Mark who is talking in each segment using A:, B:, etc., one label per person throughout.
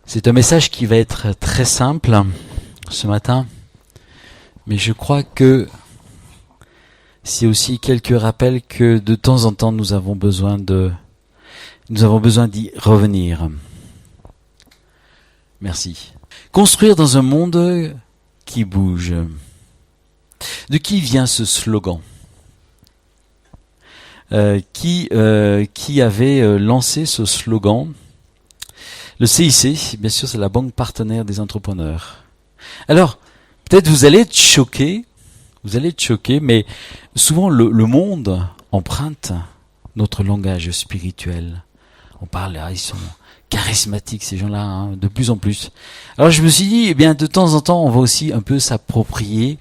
A: C'est un message qui va être très simple ce matin, mais je crois que c'est aussi quelques rappels que de temps en temps nous avons besoin d'y revenir. Merci. Construire dans un monde qui bouge. De qui vient ce slogan ? Qui avait lancé ce slogan ? Le CIC, bien sûr, c'est la banque partenaire des entrepreneurs. Alors, peut-être vous allez être choqués, mais souvent le monde emprunte notre langage spirituel. On parle, ils sont charismatiques ces gens-là, de plus en plus. Alors je me suis dit, eh bien, de temps en temps, on va aussi un peu s'approprier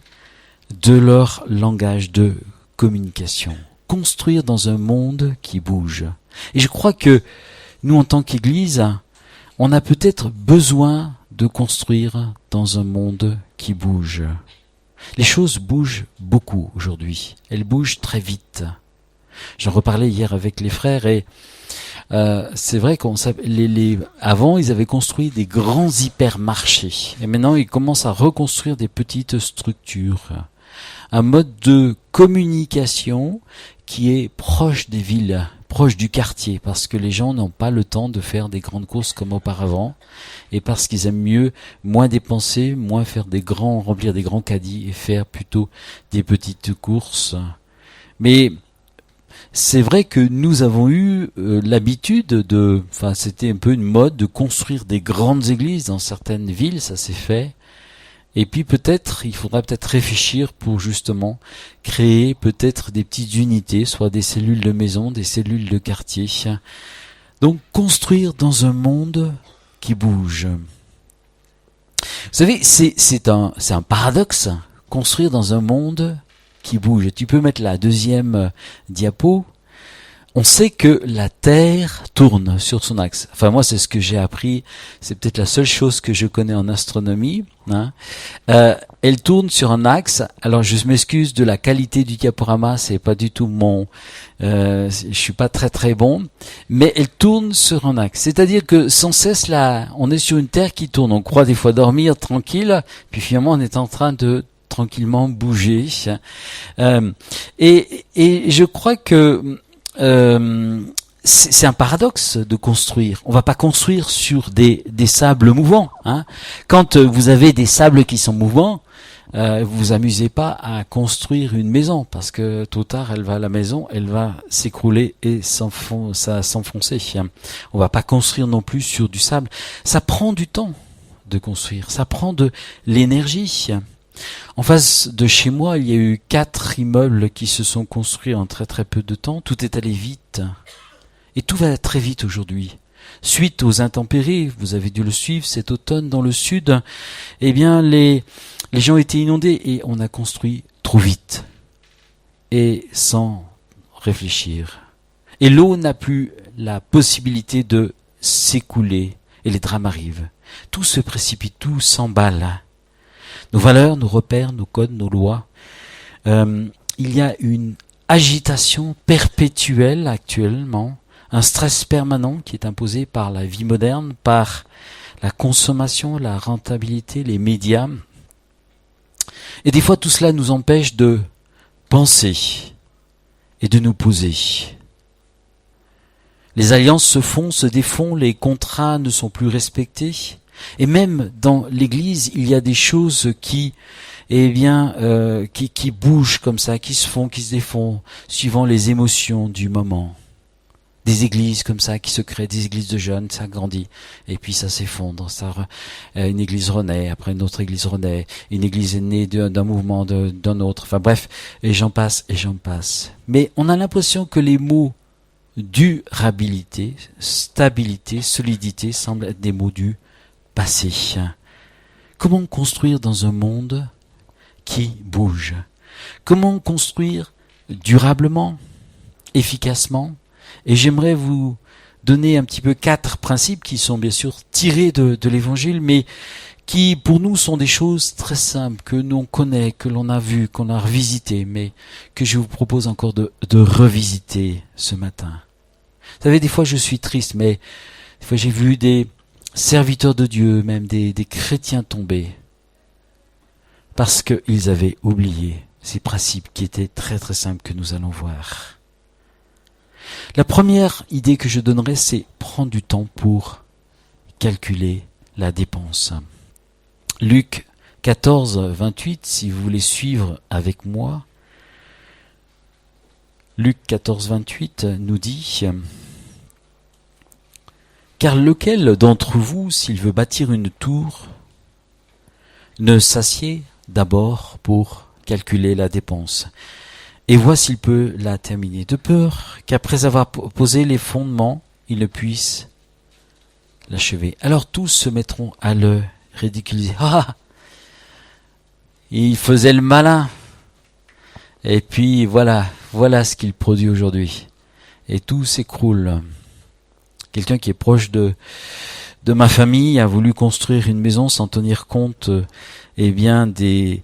A: de leur langage de communication. Construire dans un monde qui bouge. Et je crois que nous, en tant qu'Église, on a peut-être besoin de construire dans un monde qui bouge. Les choses bougent beaucoup aujourd'hui. Elles bougent très vite. J'en reparlais hier avec les frères et c'est vrai avant, ils avaient construit des grands hypermarchés. Et maintenant, ils commencent à reconstruire des petites structures. Un mode de communication qui est proche des villes, proche du quartier, parce que les gens n'ont pas le temps de faire des grandes courses comme auparavant, et parce qu'ils aiment mieux moins dépenser, moins faire remplir des grands caddies et faire plutôt des petites courses. Mais c'est vrai que nous avons eu l'habitude c'était un peu une mode de construire des grandes églises dans certaines villes, ça s'est fait. Et puis il faudra peut-être réfléchir pour justement créer peut-être des petites unités, soit des cellules de maison, des cellules de quartier. Donc construire dans un monde qui bouge. Vous savez, c'est un paradoxe, construire dans un monde qui bouge. Tu peux mettre la deuxième diapo. On sait que la Terre tourne sur son axe. Enfin, moi, c'est ce que j'ai appris. C'est peut-être la seule chose que je connais en astronomie. Elle tourne sur un axe. Alors, je m'excuse de la qualité du diaporama. C'est pas du tout je suis pas très très bon. Mais elle tourne sur un axe. C'est-à-dire que sans cesse, là, on est sur une Terre qui tourne. On croit des fois dormir tranquille. Puis finalement, on est en train de tranquillement bouger. Et je crois que c'est un paradoxe de construire. On va pas construire sur des sables mouvants. Quand vous avez des sables qui sont mouvants, vous vous amusez pas à construire une maison parce que tôt ou tard, la maison, elle va s'écrouler et s'enfoncer. On va pas construire non plus sur du sable. Ça prend du temps de construire. Ça prend de l'énergie. En face de chez moi, il y a eu 4 immeubles qui se sont construits en très très peu de temps. Tout est allé vite. Et tout va très vite aujourd'hui. Suite aux intempéries, vous avez dû le suivre cet automne dans le sud, eh bien les gens étaient inondés et on a construit trop vite. Et sans réfléchir. Et l'eau n'a plus la possibilité de s'écouler et les drames arrivent. Tout se précipite, tout s'emballe. Nos valeurs, nos repères, nos codes, nos lois. Il y a une agitation perpétuelle actuellement, un stress permanent qui est imposé par la vie moderne, par la consommation, la rentabilité, les médias. Et des fois, tout cela nous empêche de penser et de nous poser. Les alliances se défont, les contrats ne sont plus respectés. Et même dans l'Église, il y a des choses qui bougent comme ça, qui se défont, suivant les émotions du moment. Des églises comme ça qui se créent, des églises de jeunes, ça grandit, et puis ça s'effondre. Une église renaît, après une autre église renaît, une église est née d'un mouvement d'un autre. Enfin bref, et j'en passe. Mais on a l'impression que les mots durabilité, stabilité, solidité semblent être des mots du passé. Comment construire dans un monde qui bouge ? Comment construire durablement, efficacement ? Et j'aimerais vous donner un petit peu 4 principes qui sont bien sûr tirés de l'Évangile, mais qui pour nous sont des choses très simples, que l'on connaît, que l'on a vu, qu'on a revisité, mais que je vous propose encore de revisiter ce matin. Vous savez, des fois je suis triste, mais des fois j'ai vu des serviteurs de Dieu, même des chrétiens tombés, parce qu'ils avaient oublié ces principes qui étaient très très simples que nous allons voir. La première idée que je donnerai, c'est prendre du temps pour calculer la dépense. Luc 14, 28, si vous voulez suivre avec moi, Luc 14, 28 nous dit « Car lequel d'entre vous, s'il veut bâtir une tour, ne s'assied d'abord pour calculer la dépense et voit s'il peut la terminer, de peur qu'après avoir posé les fondements, il ne puisse l'achever. Alors tous se mettront à le ridiculiser. Ah, il faisait le malin. Et puis voilà ce qu'il produit aujourd'hui. Et tout s'écroule. Quelqu'un qui est proche de ma famille a voulu construire une maison sans tenir compte des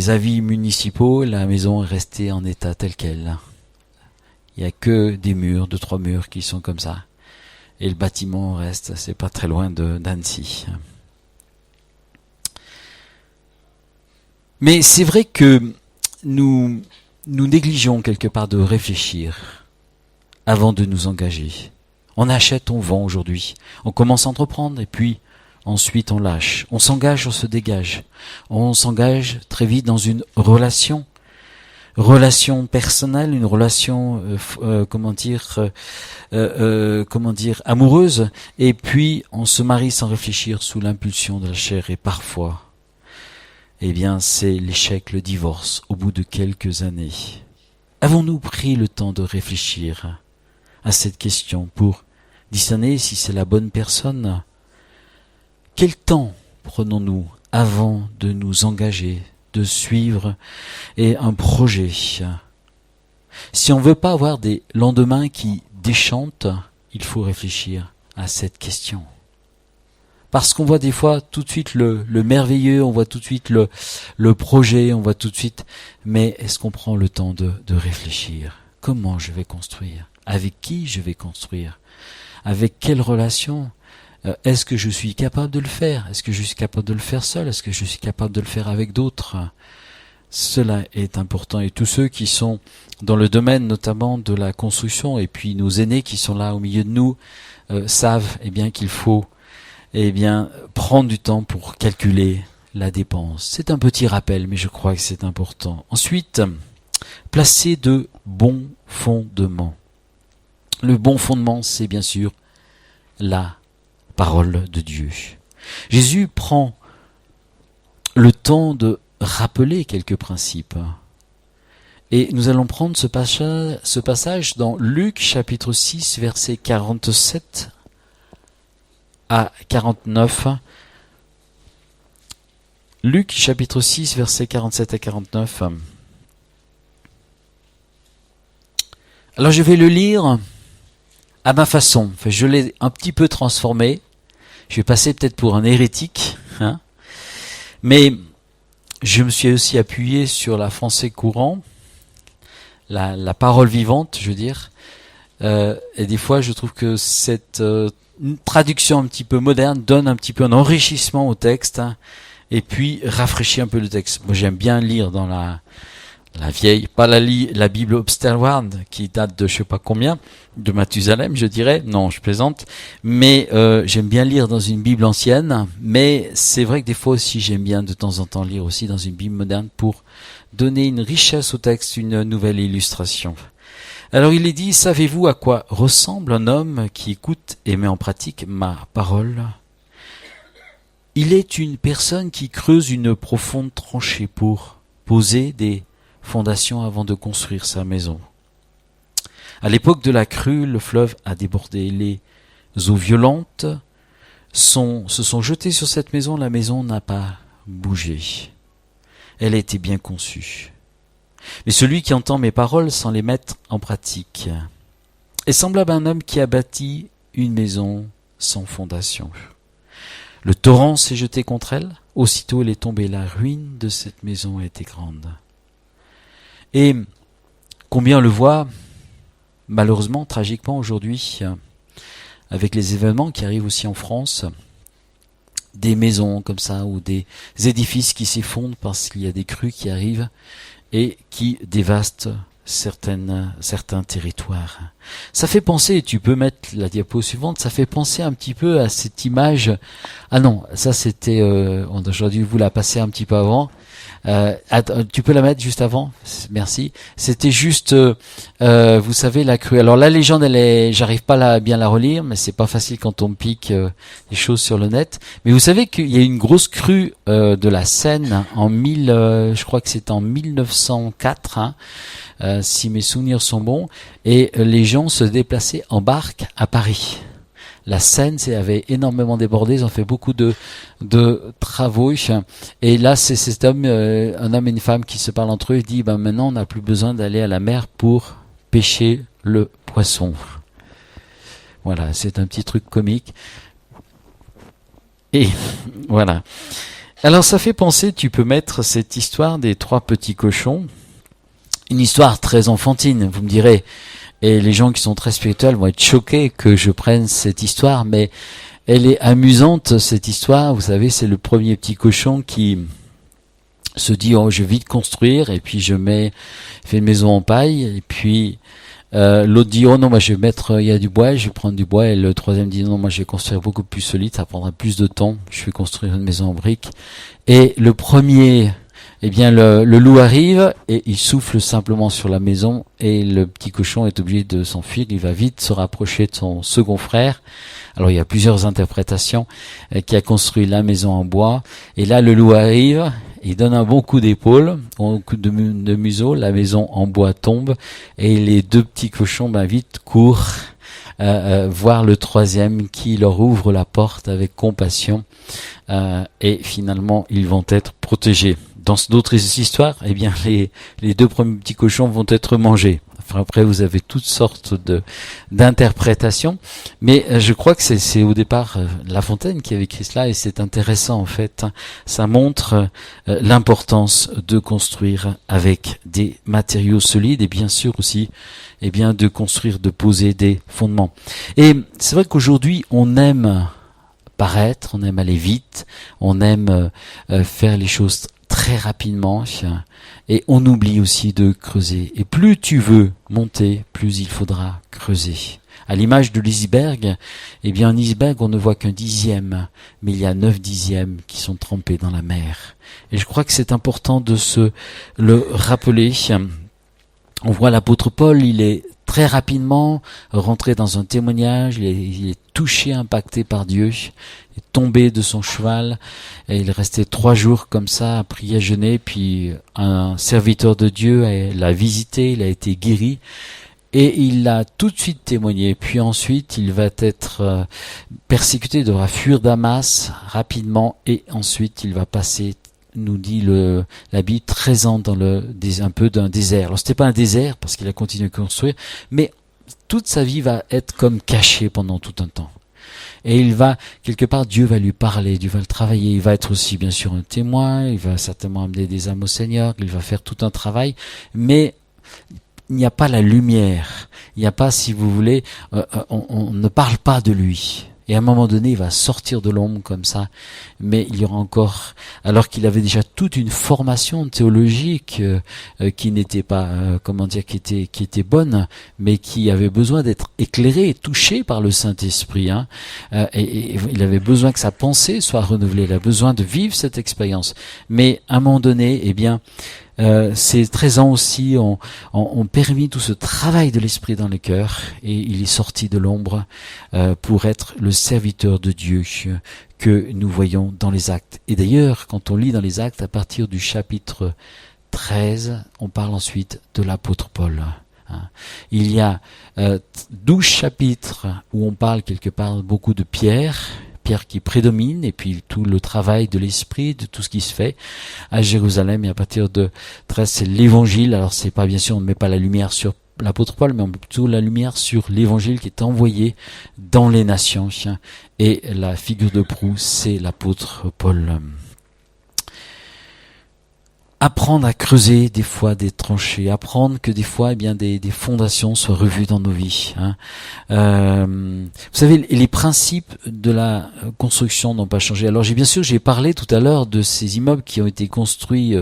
A: avis municipaux. La maison est restée en état tel quel. Il n'y a que des murs, 2-3 murs qui sont comme ça. Et le bâtiment reste, c'est pas très loin d'Annecy. Mais c'est vrai que nous négligeons quelque part de réfléchir avant de nous engager. On achète, on vend aujourd'hui. On commence à entreprendre et puis ensuite on lâche. On s'engage, on se dégage. On s'engage très vite dans une relation personnelle, une relation amoureuse. Et puis on se marie sans réfléchir sous l'impulsion de la chair et parfois c'est l'échec, le divorce, au bout de quelques années. Avons-nous pris le temps de réfléchir à cette question pour discerner si c'est la bonne personne? Quel temps prenons-nous avant de nous engager, de suivre un projet? Si on ne veut pas avoir des lendemains qui déchantent, il faut réfléchir à cette question. Parce qu'on voit des fois tout de suite le merveilleux, on voit tout de suite le projet, on voit tout de suite, mais est-ce qu'on prend le temps de réfléchir? Comment je vais construire? Avec qui je vais construire? Avec quelle relation? Est-ce que je suis capable de le faire? Est-ce que je suis capable de le faire seul? Est-ce que je suis capable de le faire avec d'autres? Cela est important. Et tous ceux qui sont dans le domaine notamment de la construction, et puis nos aînés qui sont là au milieu de nous, savent qu'il faut prendre du temps pour calculer la dépense. C'est un petit rappel, mais je crois que c'est important. Ensuite, placer de bons fondements. Le bon fondement, c'est bien sûr la parole de Dieu. Jésus prend le temps de rappeler quelques principes. Et nous allons prendre ce passage dans Luc chapitre 6, versets 47 à 49. Luc chapitre 6, versets 47 à 49. Alors je vais le lire à ma façon. Enfin, je l'ai un petit peu transformé. Je vais passer peut-être pour un hérétique, mais je me suis aussi appuyé sur la français courant, la parole vivante, je veux dire. Et des fois, je trouve que cette traduction un petit peu moderne donne un petit peu un enrichissement au texte, et puis rafraîchit un peu le texte. Moi, j'aime bien lire dans la vieille, pas la Bible Obsterward qui date de je sais pas combien, de Mathusalem, je dirais. Non, je plaisante. Mais j'aime bien lire dans une Bible ancienne. Mais c'est vrai que des fois aussi, j'aime bien de temps en temps lire aussi dans une Bible moderne pour donner une richesse au texte, une nouvelle illustration. Alors il est dit, savez-vous à quoi ressemble un homme qui écoute et met en pratique ma parole? Il est une personne qui creuse une profonde tranchée pour poser des fondations avant de construire sa maison. À l'époque de la crue, le fleuve a débordé. Les eaux violentes se sont jetées sur cette maison. La maison n'a pas bougé. Elle a été bien conçue. Mais celui qui entend mes paroles sans les mettre en pratique est semblable à un homme qui a bâti une maison sans fondation. Le torrent s'est jeté contre elle. Aussitôt elle est tombée. La ruine de cette maison a été grande. Et combien on le voit, malheureusement, tragiquement aujourd'hui, avec les événements qui arrivent aussi en France, des maisons comme ça ou des édifices qui s'effondrent parce qu'il y a des crues qui arrivent et qui dévastent certains territoires. Ça fait penser, tu peux mettre la diapo suivante, ça fait penser un petit peu à cette image. Ah non, ça c'était, j'aurais dû vous la passer un petit peu avant. Tu peux la mettre juste avant, merci. C'était juste, vous savez, la crue. Alors la légende, j'arrive pas bien la relire, mais c'est pas facile quand on pique les choses sur le net. Mais vous savez qu'il y a une grosse crue de la Seine en je crois que c'est en 1904, hein, si mes souvenirs sont bons, et les gens se déplaçaient en barque à Paris. La Seine avait énormément débordé, ils ont fait beaucoup de travaux. Et là, c'est cet homme, un homme et une femme qui se parlent entre eux, dit maintenant on n'a plus besoin d'aller à la mer pour pêcher le poisson. Voilà, c'est un petit truc comique. Et voilà. Alors ça fait penser, tu peux mettre cette histoire des 3 petits cochons, une histoire très enfantine, vous me direz. Et les gens qui sont très spirituels vont être choqués que je prenne cette histoire, mais elle est amusante, cette histoire. Vous savez, c'est le premier petit cochon qui se dit, oh, je vais vite construire, et puis fais une maison en paille, et puis l'autre dit, oh non, moi je vais il y a du bois, je vais prendre du bois, et le troisième dit, non, moi je vais construire beaucoup plus solide, ça prendra plus de temps, je vais construire une maison en briques. Et le premier, eh bien, le loup arrive et il souffle simplement sur la maison et le petit cochon est obligé de s'enfuir. Il va vite se rapprocher de son second frère. Alors, il y a plusieurs interprétations qui a construit la maison en bois. Et là, le loup arrive, il donne un bon coup d'épaule, un coup de museau, la maison en bois tombe et les 2 petits cochons, vite courent voir le troisième qui leur ouvre la porte avec compassion et finalement, ils vont être protégés. Dans d'autres histoires, eh bien, les 2 premiers petits cochons vont être mangés. Enfin, après, vous avez toutes sortes d'interprétations. Mais je crois que c'est au départ La Fontaine qui avait écrit cela et c'est intéressant, en fait. Ça montre l'importance de construire avec des matériaux solides et bien sûr aussi, eh bien, de construire, de poser des fondements. Et c'est vrai qu'aujourd'hui, on aime paraître, on aime aller vite, on aime faire les choses très rapidement et on oublie aussi de creuser. Et plus tu veux monter, plus il faudra creuser. À l'image de l'iceberg, eh bien un iceberg on ne voit qu'un dixième, mais il y a 9 dixièmes qui sont trempés dans la mer. Et je crois que c'est important de se le rappeler. On voit l'apôtre Paul, il est très rapidement rentré dans un témoignage, il est touché, impacté par Dieu, il est tombé de son cheval, et il restait 3 jours comme ça, à prier, à jeûner, puis un serviteur de Dieu l'a visité, il a été guéri, et il a tout de suite témoigné, puis ensuite il va être persécuté, il devra fuir Damas rapidement, et ensuite il va passer, nous dit la Bible, 13 ans dans un peu d'un désert. Alors c'était pas un désert parce qu'il a continué à construire, mais toute sa vie va être comme cachée pendant tout un temps. Et il va, quelque part, Dieu va lui parler, Dieu va le travailler, il va être aussi bien sûr un témoin, il va certainement amener des âmes au Seigneur, il va faire tout un travail, mais il n'y a pas la lumière, il n'y a pas, si vous voulez, on ne parle pas de lui. Et à un moment donné, il va sortir de l'ombre comme ça, mais il y aura encore, alors qu'il avait déjà toute une formation théologique qui n'était pas, qui était bonne, mais qui avait besoin d'être éclairée et touchée par le Saint-Esprit. Et il avait besoin que sa pensée soit renouvelée, il a besoin de vivre cette expérience. Mais à un moment donné, eh bien, ces 13 ans aussi ont permis tout ce travail de l'esprit dans le cœur et il est sorti de l'ombre pour être le serviteur de Dieu que nous voyons dans les actes. Et d'ailleurs, quand on lit dans les actes, à partir du chapitre 13, on parle ensuite de l'apôtre Paul. Il y a 12 chapitres où on parle quelque part beaucoup de Pierre qui prédomine, et puis tout le travail de l'esprit, de tout ce qui se fait à Jérusalem, et à partir de 13, c'est l'évangile. Alors c'est pas, bien sûr, on ne met pas la lumière sur l'apôtre Paul, mais on met plutôt la lumière sur l'évangile qui est envoyé dans les nations, et la figure de proue, c'est l'apôtre Paul. apprendre à creuser des fois des tranchées, apprendre que des fois, eh bien, des fondations soient revues dans nos vies. Hein. Vous savez, les principes de la construction n'ont pas changé. Alors, j'ai parlé tout à l'heure de ces immeubles qui ont été construits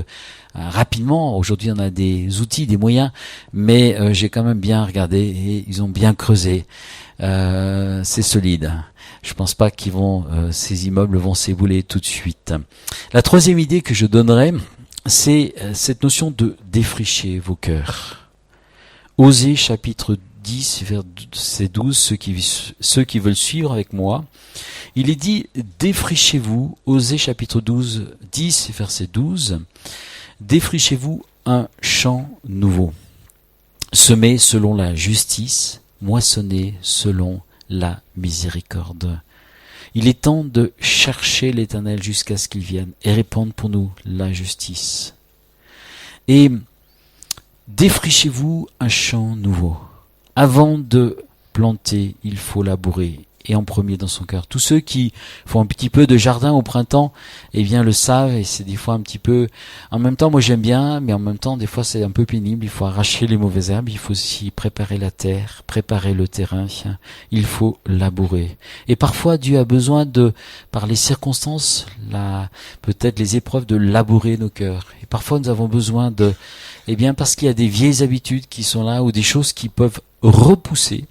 A: rapidement. Aujourd'hui, on a des outils, des moyens, mais j'ai quand même bien regardé et ils ont bien creusé. C'est solide. Je pense pas ces immeubles vont s'ébouler tout de suite. La troisième idée que je donnerais, c'est cette notion de défricher vos cœurs. Osée chapitre 10, verset 12, ceux qui veulent suivre avec moi, il est dit défrichez-vous, Osée chapitre 10, verset 12, défrichez-vous un champ nouveau, semé selon la justice, moissonné selon la miséricorde. Il est temps de chercher l'Éternel jusqu'à ce qu'il vienne et répandre pour nous la justice. Et défrichez-vous un champ nouveau. Avant de planter, il faut labourer. Et en premier dans son cœur. Tous ceux qui font un petit peu de jardin au printemps, eh bien le savent, et c'est des fois un petit peu... En même temps, moi j'aime bien, mais en même temps, des fois c'est un peu pénible. Il faut arracher les mauvaises herbes, il faut aussi préparer la terre, préparer le terrain. Il faut labourer. Et parfois, Dieu a besoin par les circonstances, peut-être les épreuves, de labourer nos cœurs. Et parfois, nous avons besoin parce qu'il y a des vieilles habitudes qui sont là, ou des choses qui peuvent repousser,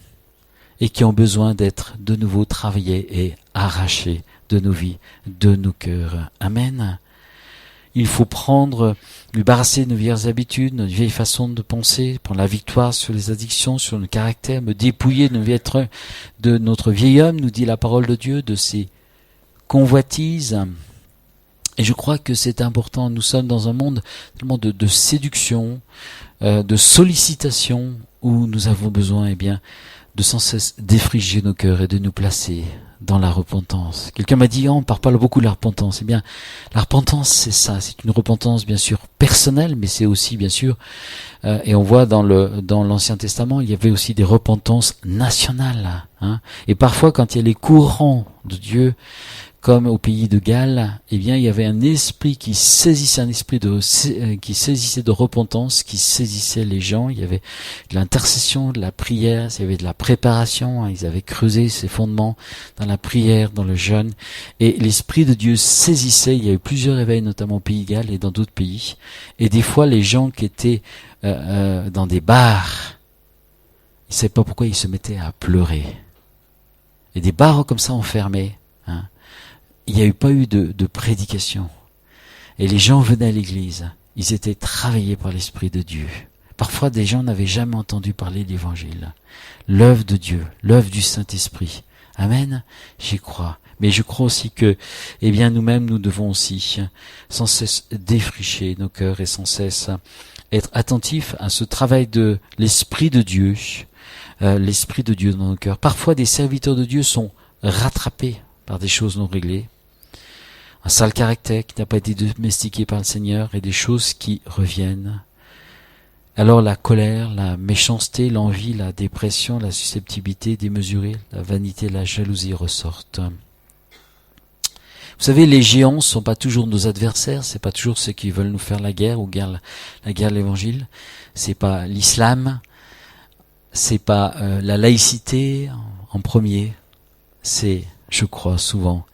A: et qui ont besoin d'être de nouveau travaillés et arrachés de nos vies, de nos cœurs. Amen. Il faut lui barrasser de nos vieilles habitudes, notre vieille façon de penser, prendre la victoire sur les addictions, sur nos caractères, me dépouiller de notre vieil homme, nous dit la parole de Dieu, de ses convoitises. Et je crois que c'est important. Nous sommes dans un monde tellement de séduction, de sollicitation, où nous avons besoin, de sans cesse défricher nos cœurs et de nous placer dans la repentance. Quelqu'un m'a dit, on ne parle pas beaucoup de la repentance. Eh bien, la repentance, c'est ça. C'est une repentance, bien sûr, personnelle, mais c'est aussi, bien sûr, et on voit dans l'Ancien Testament, il y avait aussi des repentances nationales. Hein. Et parfois, quand il y a les courants de Dieu, comme au pays de Galles, il y avait un esprit qui saisissait, qui saisissait de repentance, qui saisissait les gens. Il y avait de l'intercession, de la prière, il y avait de la préparation. Ils avaient creusé ces fondements dans la prière, dans le jeûne. Et l'esprit de Dieu saisissait. Il y a eu plusieurs éveils, notamment au pays de Galles et dans d'autres pays. Et des fois, les gens qui étaient dans des bars, ils ne savaient pas pourquoi ils se mettaient à pleurer. Et des bars comme ça enfermés. Hein. Il n'y a pas eu de prédication. Et les gens venaient à l'église. Ils étaient travaillés par l'Esprit de Dieu. Parfois, des gens n'avaient jamais entendu parler de l'Évangile. L'œuvre de Dieu, l'œuvre du Saint-Esprit. Amen. J'y crois. Mais je crois aussi que, nous-mêmes, nous devons aussi sans cesse défricher nos cœurs et sans cesse être attentifs à ce travail de l'Esprit de Dieu. L'Esprit de Dieu dans nos cœurs. Parfois, des serviteurs de Dieu sont rattrapés par des choses non réglées, un sale caractère qui n'a pas été domestiqué par le Seigneur et des choses qui reviennent. Alors la colère, la méchanceté, l'envie, la dépression, la susceptibilité démesurée, la vanité, la jalousie ressortent. Vous savez, les géants ne sont pas toujours nos adversaires, c'est pas toujours ceux qui veulent nous faire la guerre la guerre de l'évangile, c'est pas l'islam, c'est pas la laïcité en premier, c'est, je crois souvent,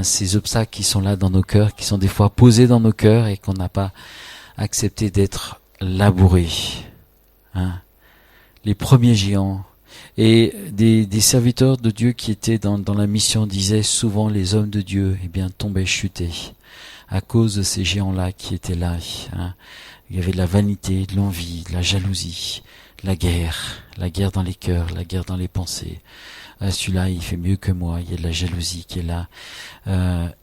A: ces obstacles qui sont là dans nos cœurs, qui sont des fois posés dans nos cœurs et qu'on n'a pas accepté d'être labourés. Hein. Les premiers géants et des serviteurs de Dieu qui étaient dans la mission disaient souvent les hommes de Dieu tombaient chutés à cause de ces géants-là qui étaient là. Hein. Il y avait de la vanité, de l'envie, de la jalousie, la guerre dans les cœurs, la guerre dans les pensées. Celui-là, il fait mieux que moi, il y a de la jalousie qui est là.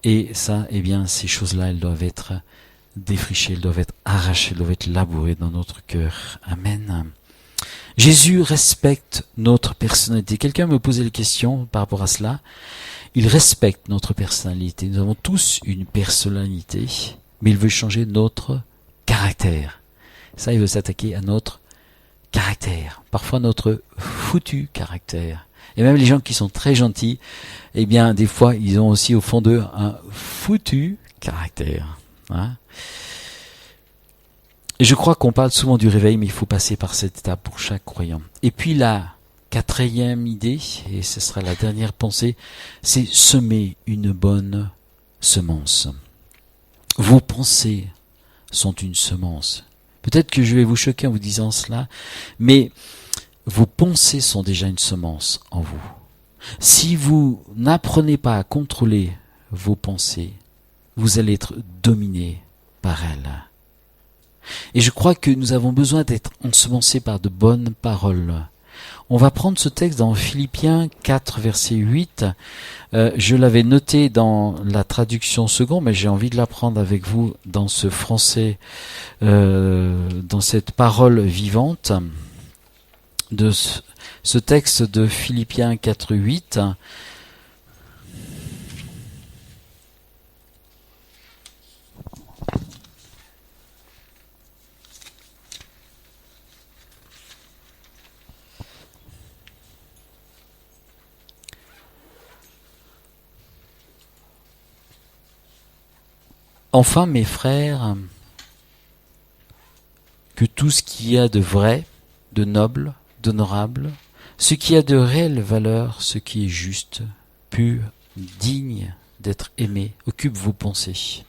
A: Et ça, ces choses-là, elles doivent être défrichées, elles doivent être arrachées, elles doivent être labourées dans notre cœur. Amen. Jésus respecte notre personnalité. Quelqu'un me posait la question par rapport à cela. Il respecte notre personnalité. Nous avons tous une personnalité, mais il veut changer notre caractère. Ça, il veut s'attaquer à notre caractère. Parfois notre foutu caractère. Et même les gens qui sont très gentils, des fois, ils ont aussi au fond d'eux un foutu caractère. Hein. Et je crois qu'on parle souvent du réveil, mais il faut passer par cette étape pour chaque croyant. Et puis la quatrième idée, et ce sera la dernière pensée, c'est semer une bonne semence. Vos pensées sont une semence. Peut-être que je vais vous choquer en vous disant cela, mais vos pensées sont déjà une semence en vous. Si vous n'apprenez pas à contrôler vos pensées, vous allez être dominé par elles. Et je crois que nous avons besoin d'être ensemencés par de bonnes paroles. On va prendre ce texte dans Philippiens 4, verset 8. Je l'avais noté dans la traduction seconde, mais j'ai envie de l'apprendre avec vous dans ce français, dans cette parole vivante de ce texte de Philippiens 4, 8. Enfin, mes frères, que tout ce qu'il y a de vrai, de noble, d'honorable, ce qui a de réelle valeur, ce qui est juste, pur, digne d'être aimé, occupe vos pensées.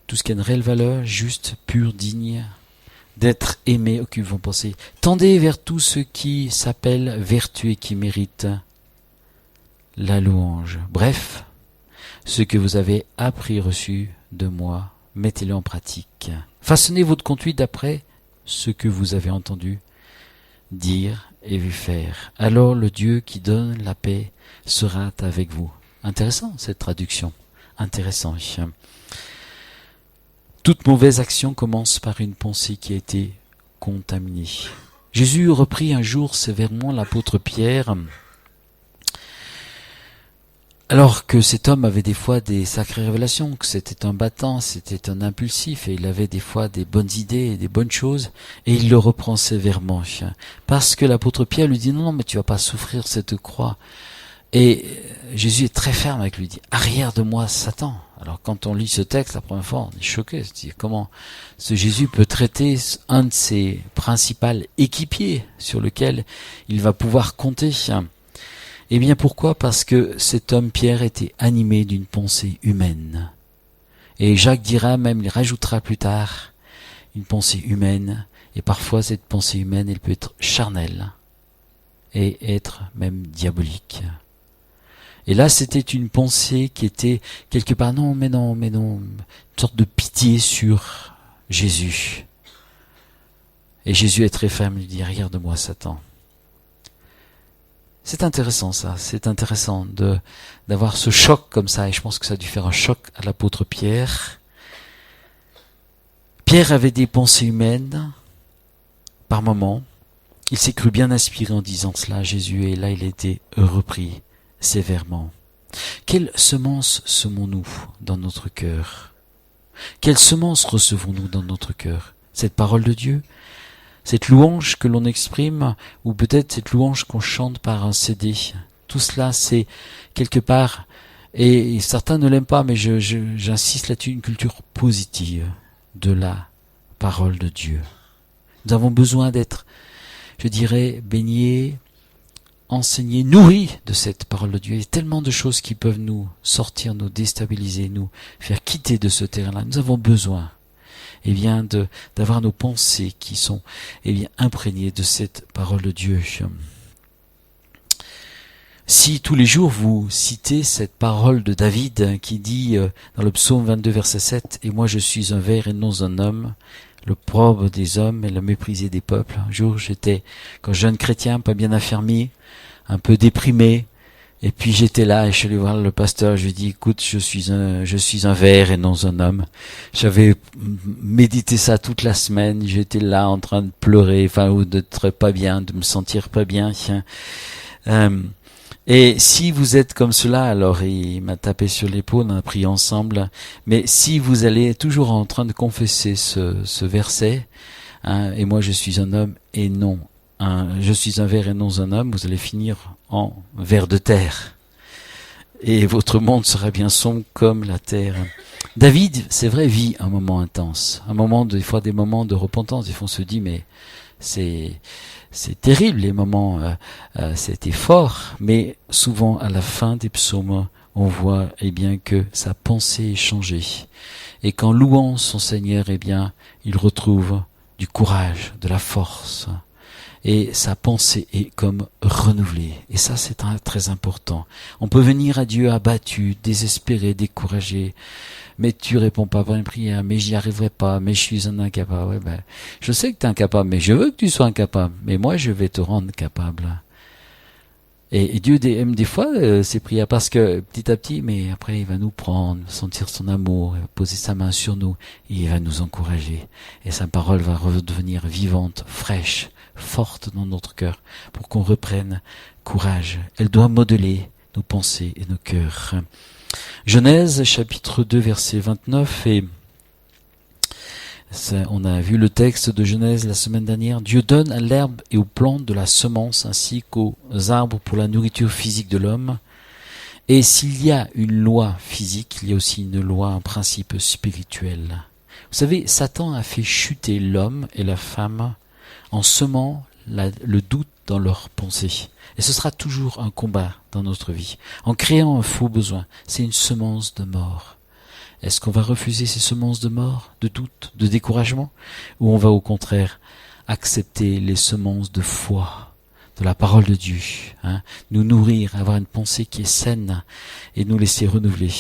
A: Tout ce qui a de réelle valeur, juste, pur, digne d'être aimé, occupe vos pensées. Tendez vers tout ce qui s'appelle vertu et qui mérite la louange. Bref, ce que vous avez appris, reçu de moi, mettez-le en pratique. Façonnez votre conduite d'après ce que vous avez entendu dire et vu faire. Alors le Dieu qui donne la paix sera avec vous. Intéressant cette traduction. Intéressant. Toute mauvaise action commence par une pensée qui a été contaminée. Jésus reprit un jour sévèrement l'apôtre Pierre, alors que cet homme avait des fois des sacrées révélations, que c'était un battant, c'était un impulsif, et il avait des fois des bonnes idées et des bonnes choses, et il le reprend sévèrement. Parce que l'apôtre Pierre lui dit, non, mais tu vas pas souffrir cette croix. Et Jésus est très ferme avec lui, il dit, arrière de moi, Satan. Alors quand on lit ce texte, la première fois, on est choqué, on se dit, comment ce Jésus peut traiter un de ses principaux équipiers sur lequel il va pouvoir compter. Eh bien pourquoi ? Parce que cet homme Pierre était animé d'une pensée humaine. Et Jacques dira même, il rajoutera plus tard, une pensée humaine. Et parfois cette pensée humaine, elle peut être charnelle et être même diabolique. Et là c'était une pensée qui était quelque part, non, une sorte de pitié sur Jésus. Et Jésus est très ferme, il lui dit, regarde-moi Satan. C'est intéressant ça, c'est intéressant d'avoir ce choc comme ça, et je pense que ça a dû faire un choc à l'apôtre Pierre. Pierre avait des pensées humaines, par moments. Il s'est cru bien inspiré en disant cela à Jésus, et là il a été repris sévèrement. Quelle semence semons-nous dans notre cœur ? Quelle semence recevons-nous dans notre cœur ? Cette parole de Dieu ? Cette louange que l'on exprime, ou peut-être cette louange qu'on chante par un CD. Tout cela, c'est quelque part, et certains ne l'aiment pas, mais j'insiste là-dessus, une culture positive de la parole de Dieu. Nous avons besoin d'être, je dirais, baignés, enseignés, nourris de cette parole de Dieu. Il y a tellement de choses qui peuvent nous sortir, nous déstabiliser, nous faire quitter de ce terrain-là. Nous avons besoin d'avoir nos pensées qui sont imprégnées de cette parole de Dieu. Si tous les jours vous citez cette parole de David qui dit dans le psaume 22 verset 7, « Et moi je suis un ver et non un homme, le probe des hommes et le méprisé des peuples. » Un jour j'étais, quand jeune chrétien, pas bien affermi, un peu déprimé, et puis j'étais là et je suis allé voir le pasteur, je lui ai dit, écoute, je suis un ver et non un homme. J'avais médité ça toute la semaine, j'étais là en train de pleurer, ou d'être pas bien, de me sentir pas bien. Et si vous êtes comme cela, alors il m'a tapé sur l'épaule, on a prié ensemble, mais si vous allez toujours en train de confesser ce verset, et moi je suis un homme et non je suis un ver et non un homme, vous allez finir en ver de terre. Et votre monde sera bien sombre comme la terre. David, c'est vrai, vit un moment intense, des fois des moments de repentance. Des fois on se dit mais c'est terrible les moments, c'était fort, mais souvent à la fin des psaumes, on voit eh bien que sa pensée est changée, et qu'en louant son Seigneur, eh bien il retrouve du courage, de la force, et sa pensée est comme renouvelée. Et ça, c'est très important. On peut venir à Dieu abattu, désespéré, découragé. Mais tu réponds pas à une prière, mais j'y arriverai pas, mais je suis un incapable. Ouais, ben, je sais que tu es incapable, mais je veux que tu sois incapable. Mais moi, je vais te rendre capable. Et Dieu aime des fois ces prières parce que petit à petit, mais après il va nous prendre, sentir son amour, il va poser sa main sur nous et il va nous encourager. Et sa parole va redevenir vivante, fraîche, forte dans notre cœur pour qu'on reprenne courage. Elle doit modeler nos pensées et nos cœurs. Genèse chapitre 2 verset 29 et on a vu le texte de Genèse la semaine dernière. Dieu donne à l'herbe et aux plantes de la semence ainsi qu'aux arbres pour la nourriture physique de l'homme. Et s'il y a une loi physique, il y a aussi une loi, un principe spirituel. Vous savez, Satan a fait chuter l'homme et la femme en semant le doute dans leurs pensées. Et ce sera toujours un combat dans notre vie. En créant un faux besoin, c'est une semence de mort. Est-ce qu'on va refuser ces semences de mort, de doute, de découragement, ou on va au contraire accepter les semences de foi, de la parole de Dieu, nous nourrir, avoir une pensée qui est saine et nous laisser renouveler.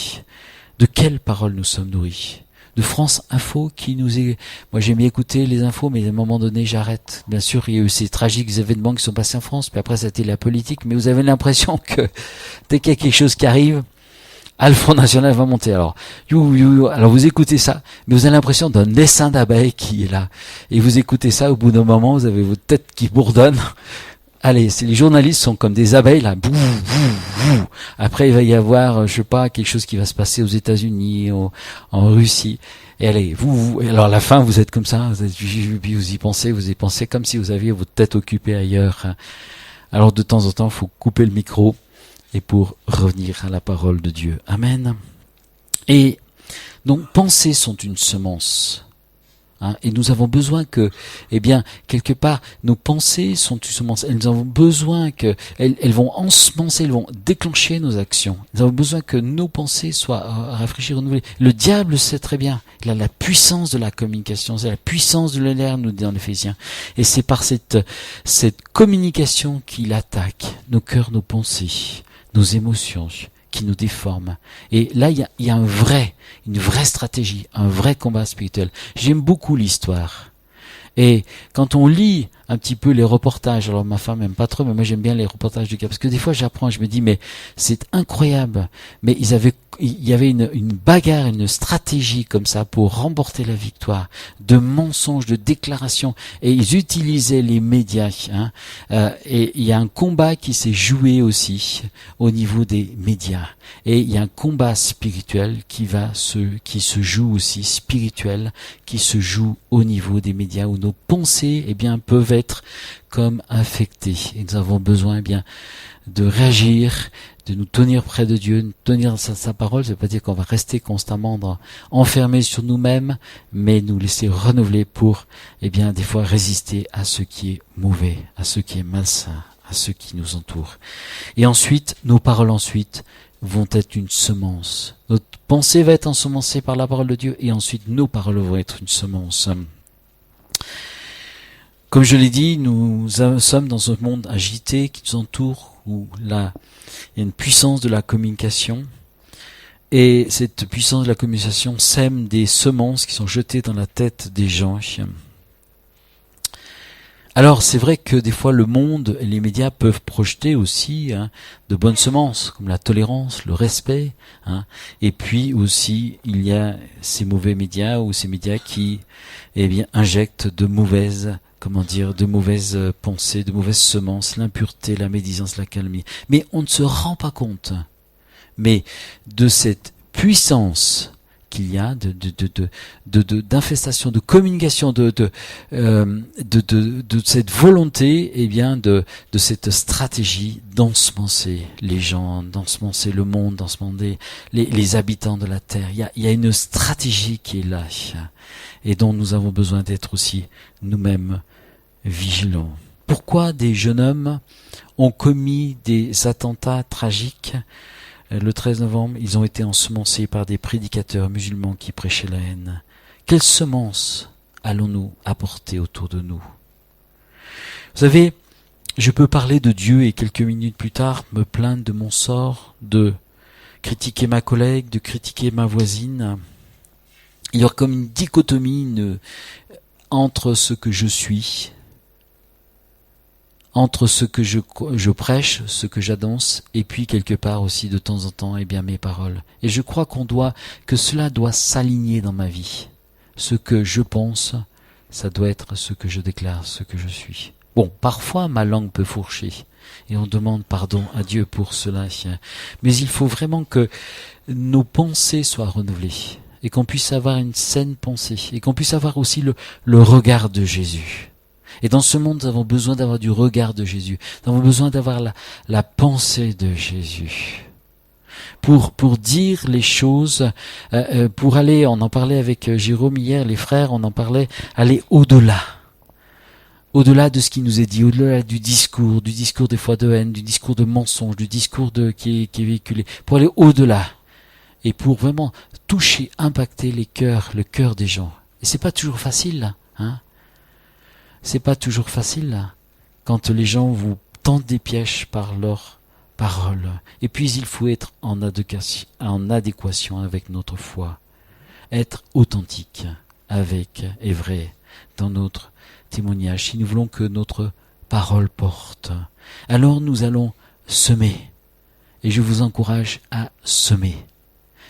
A: De quelle parole nous sommes nourris? De France Info qui nous est... Moi j'aime bien écouter les infos, mais à un moment donné j'arrête. Bien sûr, il y a eu ces tragiques événements qui sont passés en France, puis après c'était la politique, mais vous avez l'impression que dès qu'il y a quelque chose qui arrive, le Front National va monter. Alors, alors vous écoutez ça, mais vous avez l'impression d'un essaim d'abeilles qui est là. Et vous écoutez ça, au bout d'un moment, vous avez votre tête qui bourdonne. Allez, les journalistes sont comme des abeilles là. Bouh, bouh, bouh. Après, il va y avoir, je sais pas, quelque chose qui va se passer aux États-Unis, en Russie. Et allez, alors à la fin, vous êtes comme ça, puis vous y pensez comme si vous aviez votre tête occupée ailleurs. Alors de temps en temps, il faut couper le micro. Et pour revenir à la parole de Dieu. Amen. Et donc, pensées sont une semence. Et nous avons besoin que, eh bien, quelque part, nos pensées sont une semence. Elles avons besoin que, elles vont ensemencer, elles vont déclencher nos actions. Nous avons besoin que nos pensées soient rafraîchies, renouvelées. Le diable sait très bien. Il a la puissance de la communication. C'est la puissance de l'air, nous dit dans l'Éphésiens. Et c'est par cette communication qu'il attaque nos cœurs, nos pensées, nos émotions qui nous déforment. Et là, il y a une vraie stratégie, un vrai combat spirituel. J'aime beaucoup l'histoire. Et quand on lit un petit peu les reportages, alors ma femme aime pas trop, mais moi j'aime bien les reportages du cas, parce que des fois j'apprends, je me dis, mais c'est incroyable. Mais il y avait une bagarre, une stratégie comme ça pour remporter la victoire, de mensonges, de déclarations, et ils utilisaient les médias. Et il y a un combat qui s'est joué aussi au niveau des médias. Et il y a un combat spirituel qui se joue aussi, spirituel, qui se joue au niveau des médias, où nos pensées, eh bien, peuvent être comme infectées. Et nous avons besoin, eh bien, de réagir, de nous tenir près de Dieu, de tenir sa parole. Ça veut pas dire qu'on va rester constamment enfermés sur nous-mêmes, mais nous laisser renouveler pour, eh bien, des fois résister à ce qui est mauvais, à ce qui est malsain, à ceux qui nous entourent. Et ensuite, nos paroles vont être une semence. Notre pensée va être ensemencée par la parole de Dieu, et ensuite nos paroles vont être une semence. Comme je l'ai dit, nous sommes dans un monde agité qui nous entoure, où là, il y a une puissance de la communication. Et cette puissance de la communication sème des semences qui sont jetées dans la tête des gens. Alors c'est vrai que des fois le monde et les médias peuvent projeter aussi de bonnes semences, comme la tolérance, le respect. Et puis aussi il y a ces mauvais médias ou ces médias qui injectent de mauvaises pensées, de mauvaises semences, l'impureté, la médisance, la calomnie. Mais on ne se rend pas compte, mais de cette puissance qu'il y a d'infestation, de communication, de cette volonté, eh bien, de cette stratégie d'ensemencer les gens, d'ensemencer le monde, d'ensemencer les habitants de la terre. Il y a une stratégie qui est là et dont nous avons besoin d'être aussi nous-mêmes vigilants. Pourquoi des jeunes hommes ont commis des attentats tragiques? Le 13 novembre, ils ont été ensemencés par des prédicateurs musulmans qui prêchaient la haine. Quelle semence allons-nous apporter autour de nous? Vous savez, je peux parler de Dieu et quelques minutes plus tard me plaindre de mon sort, de critiquer ma collègue, de critiquer ma voisine. Il y a comme une dichotomie entre ce que je suis, entre ce que je prêche, ce que j'annonce, et puis quelque part aussi de temps en temps, eh bien mes paroles. Et je crois que cela doit s'aligner dans ma vie. Ce que je pense, ça doit être ce que je déclare, ce que je suis. Bon, parfois ma langue peut fourcher, et on demande pardon à Dieu pour cela. Mais il faut vraiment que nos pensées soient renouvelées, et qu'on puisse avoir une saine pensée, et qu'on puisse avoir aussi le regard de Jésus. Et dans ce monde, nous avons besoin d'avoir du regard de Jésus. Nous avons besoin d'avoir la pensée de Jésus. Pour dire les choses, pour aller, on en parlait avec Jérôme hier, les frères, on en parlait, aller au-delà. Au-delà de ce qui nous est dit, au-delà du discours des fois de haine, du discours de mensonge, du discours qui est véhiculé. Pour aller au-delà. Et pour vraiment toucher, impacter le cœur des gens. Et c'est pas toujours facile, hein. C'est pas toujours facile quand les gens vous tendent des pièges par leurs paroles. Et puis il faut être en adéquation avec notre foi. Être authentique avec et vrai dans notre témoignage. Si nous voulons que notre parole porte, alors nous allons semer. Et je vous encourage à semer.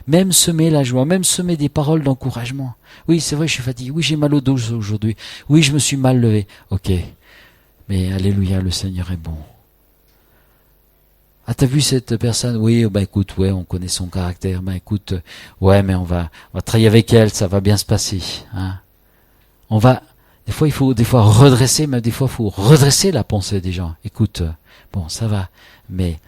A: Même semer la joie, même semer des paroles d'encouragement. Oui, c'est vrai, je suis fatigué. Oui, j'ai mal au dos aujourd'hui. Oui, je me suis mal levé. Ok. Mais alléluia, le Seigneur est bon. Ah, t'as vu cette personne? Oui, écoute, ouais, on connaît son caractère. Écoute, ouais, mais on va travailler avec elle, ça va bien se passer. Hein. Des fois, il faut redresser, mais des fois, il faut redresser la pensée des gens. Écoute, bon, ça va, mais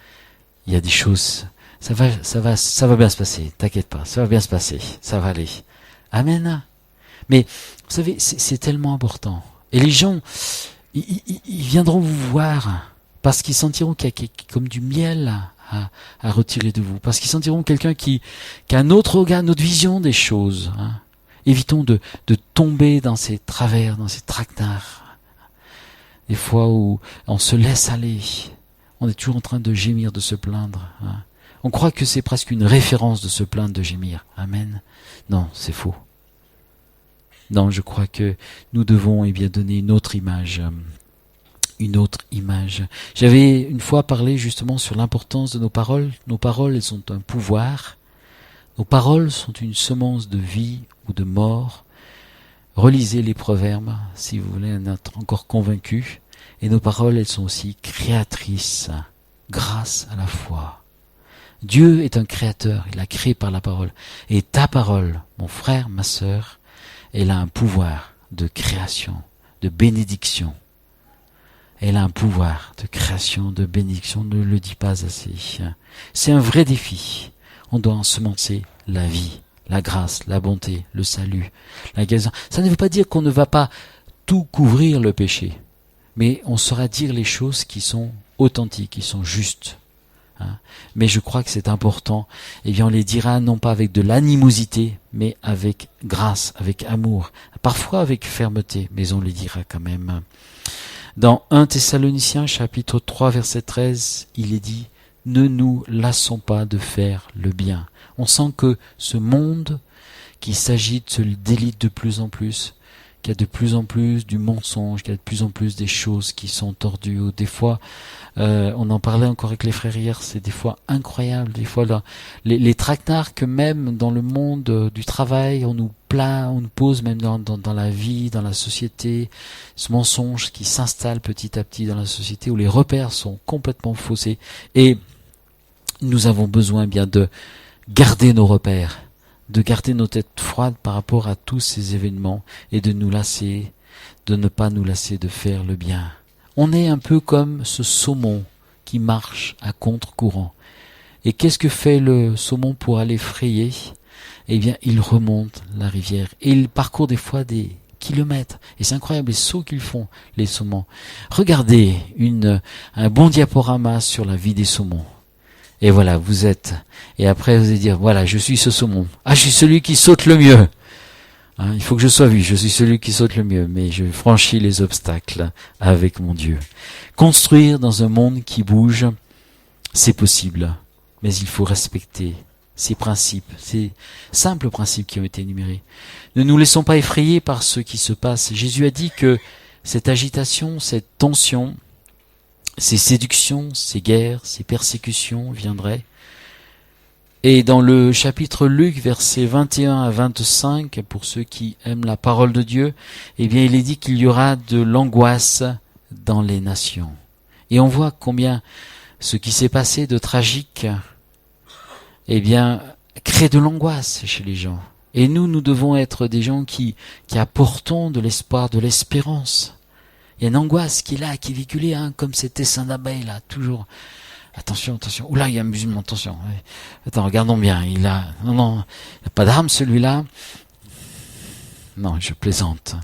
A: il y a des choses. Ça va bien se passer, t'inquiète pas, ça va bien se passer, ça va aller. Amen. Mais, vous savez, c'est tellement important. Et les gens, ils viendront vous voir, parce qu'ils sentiront qu'il y a comme du miel à retirer de vous, parce qu'ils sentiront quelqu'un qui a un autre regard, une autre vision des choses. Hein. Évitons de tomber dans ces travers, dans ces traquenards. Des fois où on se laisse aller, on est toujours en train de gémir, de se plaindre. Hein. On croit que c'est presque une référence de se plaindre, de gémir. Amen. Non, c'est faux. Non, je crois que nous devons donner une autre image. Une autre image. J'avais une fois parlé justement sur l'importance de nos paroles. Nos paroles, elles ont un pouvoir. Nos paroles sont une semence de vie ou de mort. Relisez les proverbes si vous voulez en être encore convaincu. Et nos paroles, elles sont aussi créatrices grâce à la foi. Dieu est un créateur, il a créé par la parole. Et ta parole, mon frère, ma sœur, elle a un pouvoir de création, de bénédiction. Elle a un pouvoir de création, de bénédiction, ne le dis pas assez. C'est un vrai défi. On doit ensemencer la vie, la grâce, la bonté, le salut, la guérison. Ça ne veut pas dire qu'on ne va pas tout couvrir le péché, mais on saura dire les choses qui sont authentiques, qui sont justes. Hein. Mais je crois que c'est important. On les dira non pas avec de l'animosité, mais avec grâce, avec amour, parfois avec fermeté, mais on les dira quand même. Dans 1 Thessaloniciens chapitre 3 verset 13, il est dit « Ne nous lassons pas de faire le bien ». On sent que ce monde qui s'agite se délite de plus en plus, qu'il y a de plus en plus du mensonge, qu'il y a de plus en plus des choses qui sont tordues. Ou des fois, on en parlait encore avec les frères hier, c'est des fois incroyable. Des fois, là, les traquenards que même dans le monde du travail, on nous pose même dans la vie, dans la société, ce mensonge qui s'installe petit à petit dans la société où les repères sont complètement faussés. Et nous avons besoin de garder nos repères, de garder nos têtes froides par rapport à tous ces événements et de ne pas nous lasser de faire le bien. On est un peu comme ce saumon qui marche à contre-courant. Et qu'est-ce que fait le saumon pour aller frayer? Eh bien, il remonte la rivière et il parcourt des fois des kilomètres. Et c'est incroyable les sauts qu'ils font, les saumons. Regardez un bon diaporama sur la vie des saumons. Et voilà, vous êtes. Et après, vous allez dire, voilà, je suis ce saumon. Ah, je suis celui qui saute le mieux. Hein, il faut que je sois vu, je suis celui qui saute le mieux, mais je franchis les obstacles avec mon Dieu. Construire dans un monde qui bouge, c'est possible, mais il faut respecter ces principes, ces simples principes qui ont été énumérés. Ne nous laissons pas effrayer par ce qui se passe. Jésus a dit que cette agitation, cette tension, ces séductions, ces guerres, ces persécutions viendraient. Et dans le chapitre Luc, versets 21 à 25, pour ceux qui aiment la parole de Dieu, eh bien, il est dit qu'il y aura de l'angoisse dans les nations. Et on voit combien ce qui s'est passé de tragique, eh bien, crée de l'angoisse chez les gens. Et nous devons être des gens qui apportons de l'espoir, de l'espérance. Il y a une angoisse qui est là, qui est véhiculée, hein, comme cet essaim d'abeilles là, toujours. Attention, attention. Oula, il y a un musulman, attention. Attends, regardons bien. Il n'y a pas d'arme celui-là. Non, je plaisante.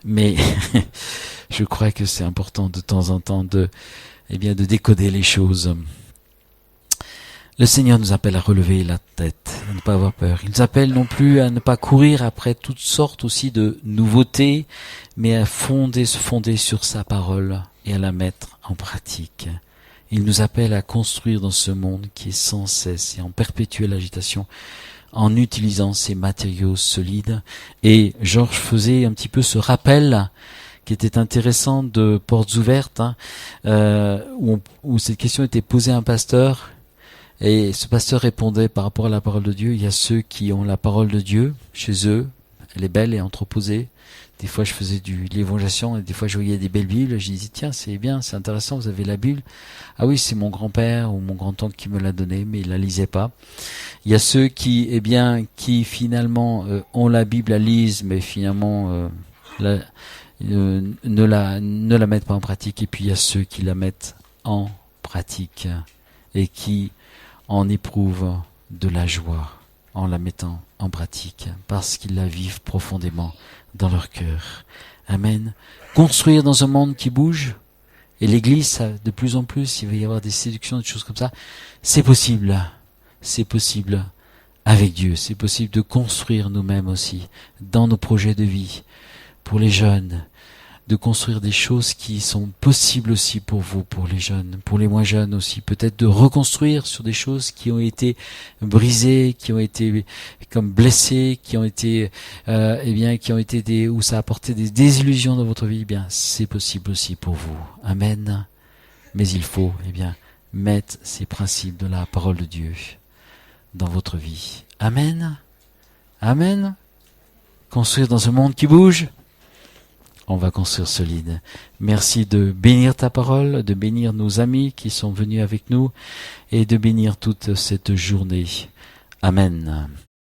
A: Mais je crois que c'est important de temps en temps de décoder les choses. Le Seigneur nous appelle à relever la tête, à ne pas avoir peur. Il nous appelle non plus à ne pas courir après toutes sortes aussi de nouveautés, mais à se fonder sur sa parole et à la mettre en pratique. Il nous appelle à construire dans ce monde qui est sans cesse et en perpétuelle agitation, en utilisant ces matériaux solides. Et Georges faisait un petit peu ce rappel qui était intéressant de Portes ouvertes, où cette question était posée à un pasteur. Et ce pasteur répondait par rapport à la parole de Dieu. Il y a ceux qui ont la parole de Dieu chez eux, elle est belle et entreposée. Des fois, je faisais de l'évangélisation et des fois, je voyais des belles Bibles. Je disais, tiens, c'est bien, c'est intéressant, vous avez la Bible. Ah oui, c'est mon grand-père ou mon grand-oncle qui me l'a donnée, mais il la lisait pas. Il y a ceux qui finalement ont la Bible à lise, mais finalement ne la mettent pas en pratique. Et puis, il y a ceux qui la mettent en pratique et qui en éprouvent de la joie en la mettant en pratique, parce qu'ils la vivent profondément dans leur cœur. Amen. Construire dans un monde qui bouge, et l'Église, de plus en plus, il va y avoir des séductions, des choses comme ça, c'est possible. C'est possible avec Dieu. C'est possible de construire nous-mêmes aussi, dans nos projets de vie, pour les jeunes, de construire des choses qui sont possibles aussi pour vous, pour les jeunes, pour les moins jeunes aussi, peut-être de reconstruire sur des choses qui ont été brisées, qui ont été comme blessées, qui ont été où ça a apporté des désillusions dans votre vie. Eh bien, c'est possible aussi pour vous. Amen. Mais il faut mettre ces principes de la parole de Dieu dans votre vie. Amen. Amen. Construire dans ce monde qui bouge. On va construire solide. Merci de bénir ta parole, de bénir nos amis qui sont venus avec nous et de bénir toute cette journée. Amen.